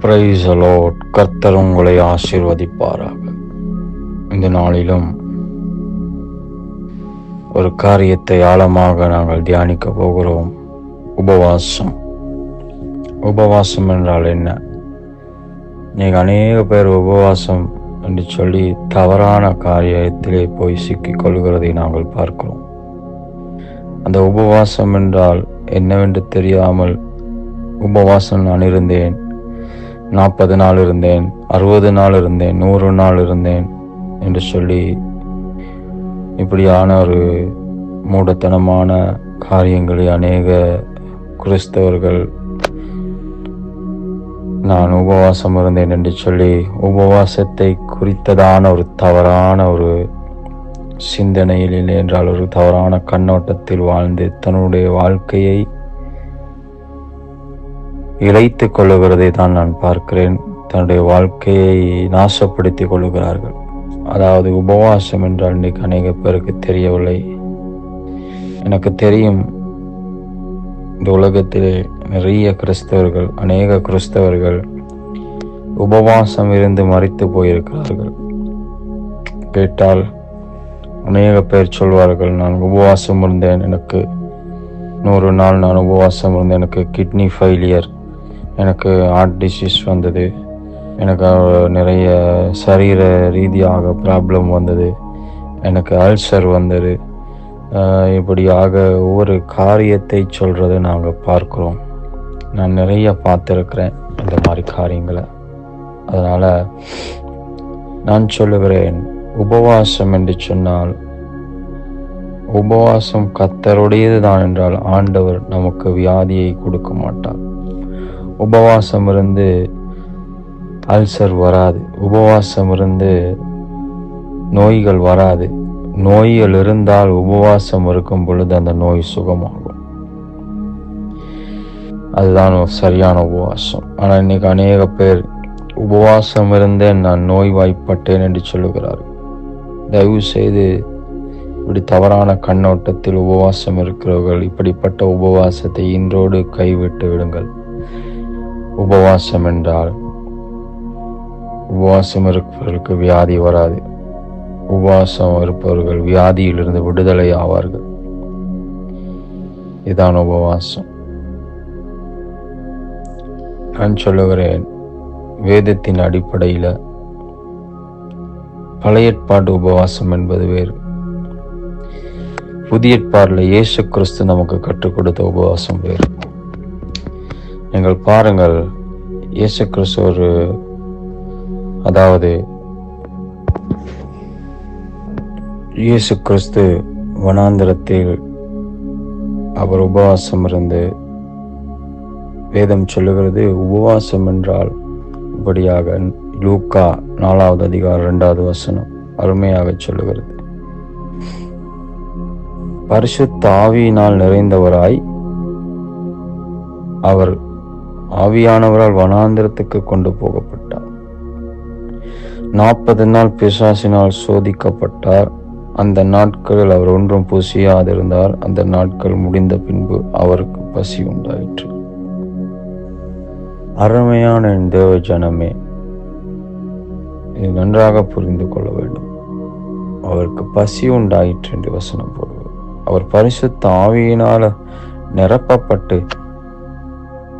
Praise the Lord. கர்த்தர் உங்களை ஆசீர்வதிப்பாராக. இந்த நாளிலும் ஒரு காரியத்தை ஆழமாக நாங்கள் தியானிக்க போகிறோம். உபவாசம். உபவாசம் என்றால் என்ன? இன்னைக்கு அநேக பேர் உபவாசம் என்று சொல்லி தவறான காரியத்திலே போய் சிக்கிக் கொள்கிறதை நாங்கள் பார்க்கிறோம். அந்த உபவாசம் என்றால் என்னவென்று தெரியாமல் உபவாசம் நான் இருந்தேன், 40 நாள் இருந்தேன், 60 நாள் இருந்தேன், 100 நாள் இருந்தேன் என்று சொல்லி இப்படியான ஒரு மூடத்தனமான காரியங்களை அநேக கிறிஸ்தவர்கள் நான் உபவாசம் இருந்தேன் என்று சொல்லி உபவாசத்தை குறித்ததான ஒரு தவறான ஒரு சிந்தனையில் இல்லை என்றால் ஒரு தவறான கண்ணோட்டத்தில் வாழ்ந்து தன்னுடைய வாழ்க்கையை இழைத்து கொள்ளுகிறதை தான் நான் பார்க்கிறேன். தன்னுடைய வாழ்க்கையை நாசப்படுத்திக் கொள்ளுகிறார்கள். அதாவது உபவாசம் என்றால் இன்றைக்கு அநேக பேருக்கு தெரியவில்லை. எனக்கு தெரியும், இந்த உலகத்திலே நிறைய கிறிஸ்தவர்கள், அநேக கிறிஸ்தவர்கள் உபவாசம் இருந்து மரித்து போயிருக்கிறார்கள். கேட்டால் அநேக பேர் சொல்வார்கள், நான் உபவாசம் இருந்தேன், எனக்கு 100 நாள் நான் உபவாசம் இருந்தேன், எனக்கு கிட்னி ஃபெயிலியர், எனக்கு ஹார்ட் டிசீஸ் வந்தது, எனக்கு நிறைய சரீர ரீதியாக ப்ராப்ளம் வந்தது, எனக்கு அல்சர் வந்தது, இப்படியாக ஒவ்வொரு காரியத்தை சொல்கிறத நாங்கள் பார்க்குறோம். நான் நிறைய பார்த்துருக்கிறேன் இந்த மாதிரி காரியங்களை. அதனால் நான் சொல்லுகிறேன், உபவாசம் என்று சொன்னால் உபவாசம் கர்த்தருடையது தான் என்றால் ஆண்டவர் நமக்கு வியாதியை கொடுக்க மாட்டார். உபவாசம் இருந்து அல்சர் வராது. உபவாசம் இருந்து நோய்கள் வராது. நோய்கள் இருந்தால் உபவாசம் இருக்கும் பொழுது அந்த நோய் சுகமாகும். அதுதான் சரியான உபவாசம். ஆனால் இன்னைக்கு அநேக பேர் உபவாசம் இருந்தேன், நான் நோய்வாய்ப்பட்டேன் என்று சொல்லுகிறார்கள். தயவு செய்து இப்படி தவறான கண்ணோட்டத்தில் உபவாசம் இருக்கிறவர்கள் இப்படிப்பட்ட உபவாசத்தை இன்றோடு கைவிட்டு விடுங்கள். உபவாசம் என்றால் உபவாசம் இருப்பவர்களுக்கு வியாதி வராது. உபவாசம் இருப்பவர்கள் வியாதியிலிருந்து விடுதலை ஆவார்கள். இதுதான் உபவாசம். நான் சொல்லுகிறேன், வேதத்தின் அடிப்படையில் பழைய ஏற்பாட்டு உபவாசம் என்பது வேறு. புதிய ஏற்பாட்டில் இயேசு கிறிஸ்து நமக்கு கற்றுக் கொடுத்த உபவாசம் வேறு. நீங்கள் பாருங்கள், இயேசு கிறிஸ்து இயேசு கிறிஸ்து வனாந்திரத்தில் அவர் உபவாசம் இருந்து, வேதம் சொல்லுகிறது உபவாசம் என்றால் இப்படியாக லூக்கா 4வது அதிகாரம் 2வது வசனம் அருமையாக சொல்லுகிறது. பரிசுத்த ஆவியினால் நிறைந்தவராய் அவர் ஆவியானவரால் வனாந்திரத்துக்கு கொண்டு போகப்பட்டார். 40 நாள் பிசாசினால் சோதிக்கப்பட்டார். அந்த நாட்களில் அவர் ஒன்றும் புசியாதிருந்தார். அந்த நாட்கள் முடிந்த பின்பு அவருக்கு பசி உண்டாயிற்று. அருமையான தேவ ஜனமே, இது நன்றாக புரிந்து கொள்ள வேண்டும். அவருக்கு பசி உண்டாயிற்று என்று வசனம் போடுவது. அவர் பரிசுத்த ஆவியினால நிரப்பப்பட்டு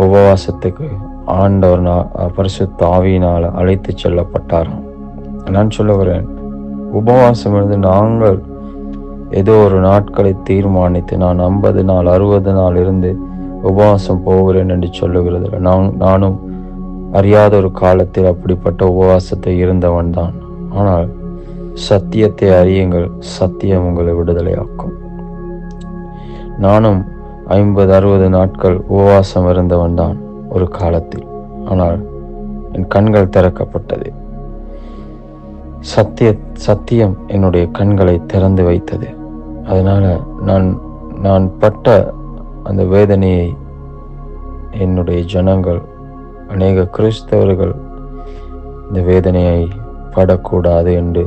உபவாசத்துக்கு ஆண்டவர் பரிசுத்த ஆவியினால் அழைத்து செல்லப்பட்டாராம். நான் சொல்லுகிறேன், உபவாசம் இருந்து நாங்கள் ஏதோ ஒரு நாட்களை தீர்மானித்து நான் 50 நாள் 60 நாள் இருந்து உபவாசம் போகிறேன் என்று சொல்லுகிறது. நானும் அறியாத ஒரு காலத்தில் அப்படிப்பட்ட உபவாசத்தை இருந்தவன் தான். ஆனால் சத்தியத்தை அறியுங்கள், சத்தியம் உங்களை விடுதலையாக்கும். நானும் 50-60 நாட்கள் உபவாசம் இருந்தவன் தான் ஒரு காலத்தில். ஆனால் என் கண்கள் திறக்கப்பட்டது. சத்தியம் என்னுடைய கண்களை திறந்து வைத்தது. அதனால நான் பட்ட அந்த வேதனையை என்னுடைய ஜனங்கள், அநேக கிறிஸ்தவர்கள் இந்த வேதனையை படக்கூடாது என்று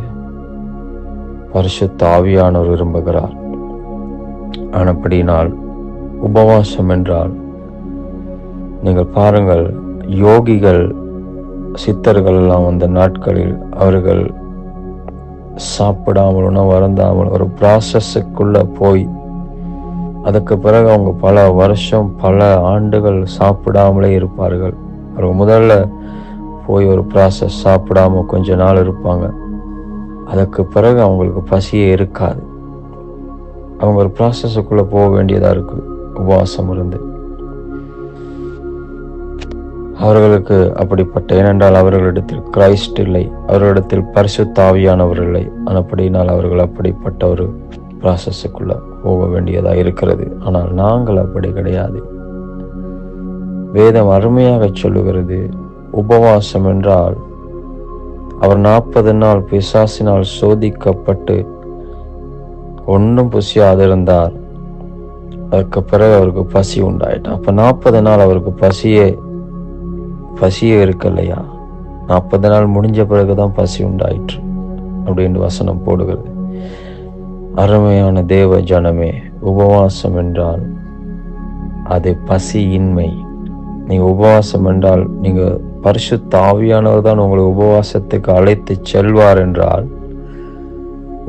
பரிசுத்த ஆவியானவர் விரும்புகிறார். ஆனபடினால் உபவாசம் என்றால் நீங்கள் பாருங்கள், யோகிகள் சித்தர்கள் எல்லாம் அந்த நாட்களில் அவர்கள் சாப்பிடாமல் உணவு அருந்தாமல் ஒரு ப்ராசஸுக்குள்ள போய் அதுக்கு பிறகு அவங்க பல வருஷம் பல ஆண்டுகள் சாப்பிடாமலே இருப்பார்கள். அவங்க முதல்ல போய் ஒரு ப்ராசஸ் சாப்பிடாம கொஞ்ச நாள் இருப்பாங்க. அதுக்கு பிறகு அவங்களுக்கு பசியே இருக்காது. அவங்க ஒரு ப்ராசஸுக்குள்ள போக வேண்டியதா இருக்கு. உபவாசம் இருந்து அவர்களுக்கு அப்படிப்பட்ட, ஏனென்றால் அவர்களிடத்தில் கிரைஸ்ட் இல்லை, அவர்களிடத்தில் பரிசுத்த ஆவியானவர் இல்லை. அப்படினால் அவர்கள் அப்படிப்பட்ட ஒரு ப்ராசஸுக்குள்ள போக வேண்டியதா இருக்கிறது. ஆனால் நாங்கள் அப்படி கிடையாது. வேதம் அருமையாக சொல்லுகிறது, உபவாசம் என்றால் அவர் 40 நாள் பிசாசினால் சோதிக்கப்பட்டு ஒன்றும் புசியாதிருந்தார். அதற்கு பிறகு அவருக்கு பசி உண்டாயிட்டான். அப்ப 40 நாள் அவருக்கு பசியே இருக்கலையா? 40 நாள் முடிஞ்ச பிறகுதான் பசி உண்டாயிற்று அப்படின்னு வசனம் போடுகிறது. அருமையான தேவ ஜனமே, உபவாசம் என்றால் அது பசியின்மை. நீங்க உபவாசம் என்றால் நீங்க பரிசுத்த ஆவியானவர் தான் உங்களை உபவாசத்துக்கு அழைத்து செல்வார் என்றால்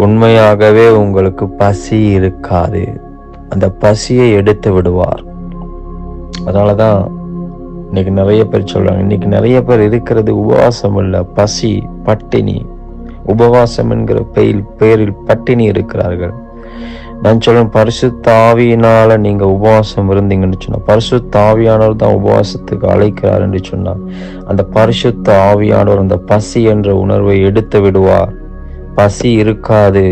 உண்மையாகவே உங்களுக்கு பசி இருக்காது. அந்த பசியை எடுத்து விடுவார். அதனாலதான் இன்னைக்கு நிறைய பேர் சொல்றாங்க, இன்னைக்கு நிறைய பேர் இருக்கிறது உபவாசம் இல்ல, பசி, பட்டினி. உபவாசம் என்கிற பெயரில் பட்டினி இருக்கிறார்கள். நான் சொல்றேன், பரிசுத்த ஆவியினால நீங்க உபவாசம் இருந்தீங்கன்னு சொன்னா, பரிசுத்த ஆவியானவர் தான் உபவாசத்துக்கு அழைக்கிறார் என்று சொன்னா, அந்த பரிசுத்த ஆவியானவர் அந்த பசி என்ற உணர்வை எடுத்து விடுவார். பசி இருக்காது.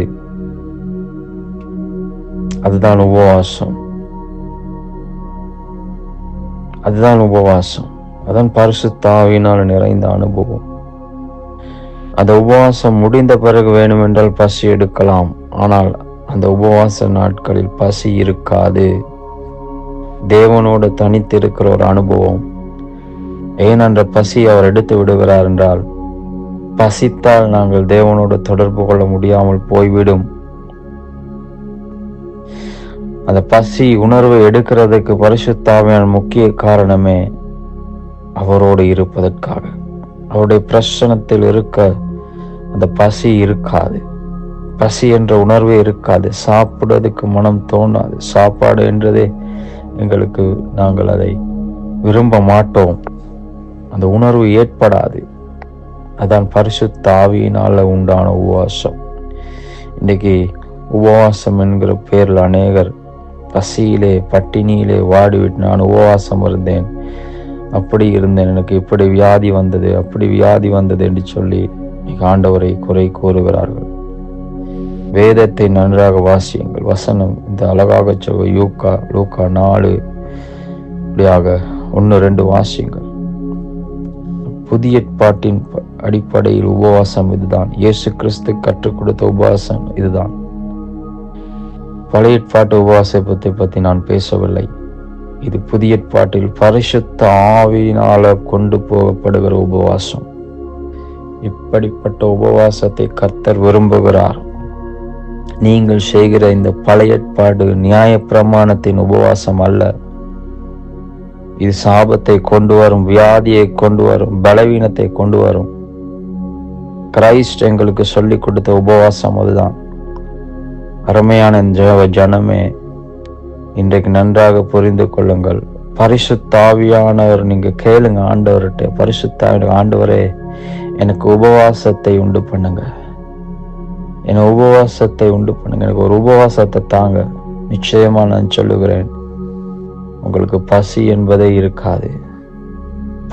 அதுதான் உபவாசம். அதுதான் உபவாசம். அதான் பரிசுத்த ஆவியினால் நிறைந்த அனுபவம். அந்த உபவாசம் முடிந்த பிறகு வேணுமென்றால் பசி எடுக்கலாம். ஆனால் அந்த உபவாச நாட்களில் பசி இருக்காது. தேவனோடு தனித்து இருக்கிற ஒரு அனுபவம். ஏன் அந்த பசி அவர் எடுத்து விடுகிறார் என்றால், பசித்தால் நாங்கள் தேவனோடு தொடர்பு கொள்ள முடியாமல் போய்விடும். அந்த பசி உணர்வை எடுக்கிறதுக்கு பரிசுத்த ஆவியான முக்கிய காரணமே அவரோடு இருப்பதற்காக. அவருடைய பிரசன்னத்தில் இருக்க அந்த பசி இருக்காது. பசி என்ற உணர்வே இருக்காது. சாப்பிடுறதுக்கு மனம் தோணாது. சாப்பாடு என்றதே எங்களுக்கு, நாங்கள் அதை விரும்ப மாட்டோம். அந்த உணர்வு ஏற்படாது. அதான் பரிசுத்த ஆவியினால உண்டான உபவாசம். இன்னைக்கு உபவாசம் என்கிற பேரில் அநேகர் பசியிலே பட்டினியிலே வாடிவிட்டு, நான் உபவாசம் இருந்தேன், அப்படி இருந்தேன், எனக்கு இப்படி வியாதி வந்தது, அப்படி வியாதி வந்தது என்று சொல்லி ஆண்டவரை குறை கூறுகிறார்கள். வேதத்தை நன்றாக வாசியுங்கள். வசனம் இந்த அழகாக சொல்ல லூக்கா 4 இப்படியாக 1-2 வாசியுங்கள். புதிய ஏற்பாட்டின் அடிப்படையில் உபவாசம் இதுதான். இயேசு கிறிஸ்து கற்றுக் கொடுத்த உபவாசம் இதுதான். பழைய ஏற்பாட்டு உபவாசத்தை பற்றி நான் பேசவில்லை. இது புதிய ஏற்பாட்டில் பரிசுத்த ஆவியினால கொண்டு போகப்படுகிற உபவாசம். இப்படிப்பட்ட உபவாசத்தை கர்த்தர் விரும்புகிறார். நீங்கள் செய்கிற இந்த பழைய ஏற்பாடு நியாய பிரமாணத்தின் உபவாசம் அல்ல. இது சாபத்தை கொண்டு வரும், வியாதியை கொண்டு வரும், பலவீனத்தை கொண்டு வரும். கிரைஸ்ட் எங்களுக்கு சொல்லிக் கொடுத்த உபவாசம் அதுதான். அருமையான ஜனமே, இன்றைக்கு நன்றாக புரிந்து கொள்ளுங்கள். பரிசுத்த ஆவியானவர், நீங்க கேளுங்க ஆண்டவர்கிட்ட, பரிசுத்த ஆண்டவரே எனக்கு உபவாசத்தை உண்டு பண்ணுங்க, என உபவாசத்தை உண்டு பண்ணுங்க, எனக்கு ஒரு உபவாசத்தை தாங்க. நிச்சயமா நான் சொல்லுகிறேன், உங்களுக்கு பசி என்பதே இருக்காது.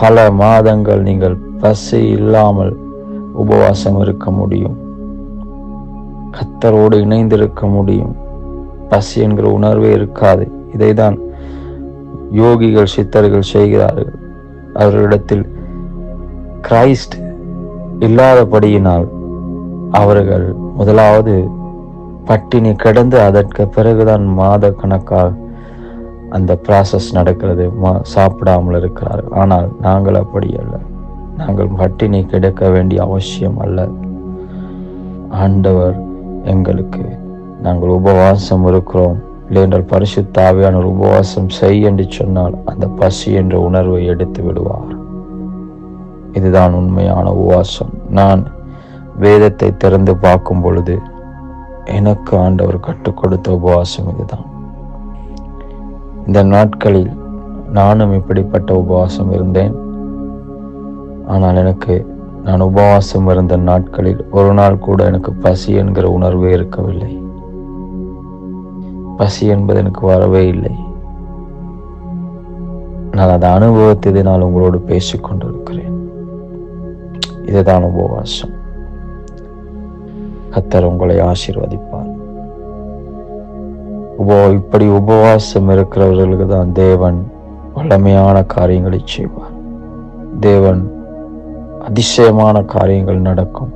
பல மாதங்கள் நீங்கள் பசி இல்லாமல் உபவாசம் இருக்க முடியும். கர்த்தரோடு இணைந்திருக்க முடியும். பசி என்கிற உணர்வே இருக்காது. இதைதான் யோகிகள், சித்தர்கள் செய்கிறார்கள். அவர்களிடத்தில் கிரைஸ்ட் இல்லாதபடியினால் அவர்கள் முதலாவது பட்டினி கிடந்து அதற்கு பிறகுதான் மாத கணக்காக அந்த ப்ராசஸ் நடக்கிறது. சாப்பிடாமல் இருக்கிறார்கள். ஆனால் நாங்கள் அப்படி அல்ல. நாங்கள் பட்டினி கிடக்க வேண்டிய அவசியம் அல்ல. ஆண்டவர் எங்களுக்கு, நாங்கள் உபவாசம் இருக்கிறோம் இல்லையென்றால் பரிசுத்த ஆவியானவர் உபவாசம் செய் என்று சொன்னால் அந்த பசி என்ற உணர்வை எடுத்து விடுவார். இதுதான் உண்மையான உபவாசம். நான் வேதத்தை திறந்து பார்க்கும் பொழுது எனக்கு ஆண்டவர் கற்றுக் கொடுத்த உபவாசம் இதுதான். இந்த நாட்களில் நானும் இப்படிப்பட்ட உபவாசம் இருந்தேன். ஆனால் நான் உபவாசம் இருந்த நாட்களில் ஒரு நாள் கூட எனக்கு பசி என்கிற உணர்வே இருக்கவில்லை. பசி என்பது எனக்கு வரவே இல்லை. நான் அதை அனுபவத்தினால் உங்களோடு பேசிக் கொண்டிருக்கிறேன். இதுதான் உபவாசம். கர்த்தர் உங்களை ஆசீர்வதிப்பார். இப்படி உபவாசம் இருக்கிறவர்களுக்கு தான் தேவன் வல்லமையான காரியங்களை செய்வார். தேவன் அதிசயமான காரியங்கள் நடக்கும்,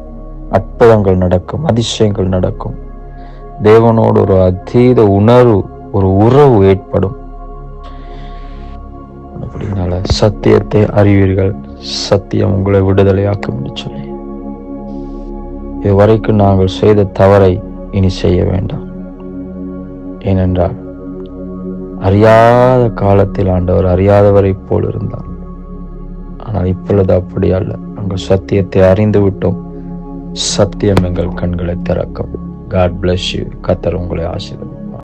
அற்புதங்கள் நடக்கும், அதிசயங்கள் நடக்கும். தேவனோடு ஒரு அதீத உணர்வு, ஒரு உறவு ஏற்படும். அப்படினால சத்தியத்தை அறிவீர்கள், சத்தியம் உங்களை விடுதலையாக்கும் என்று சொல்லி, இதுவரைக்கும் நாங்கள் செய்த தவறை இனி செய்ய வேண்டாம். ஏனென்றால் அறியாத காலத்தில் ஆண்டவர் அறியாதவரை போல் இருந்தார். ஆனால் இப்பொழுது அப்படி அல்ல. நாங்கள் சத்தியத்தை அறிந்து விட்டோம். சத்தியம் எங்கள் கண்களை திறக்கும். God bless you. கர்த்தர் உங்களை ஆசீர்வதிப்பார்.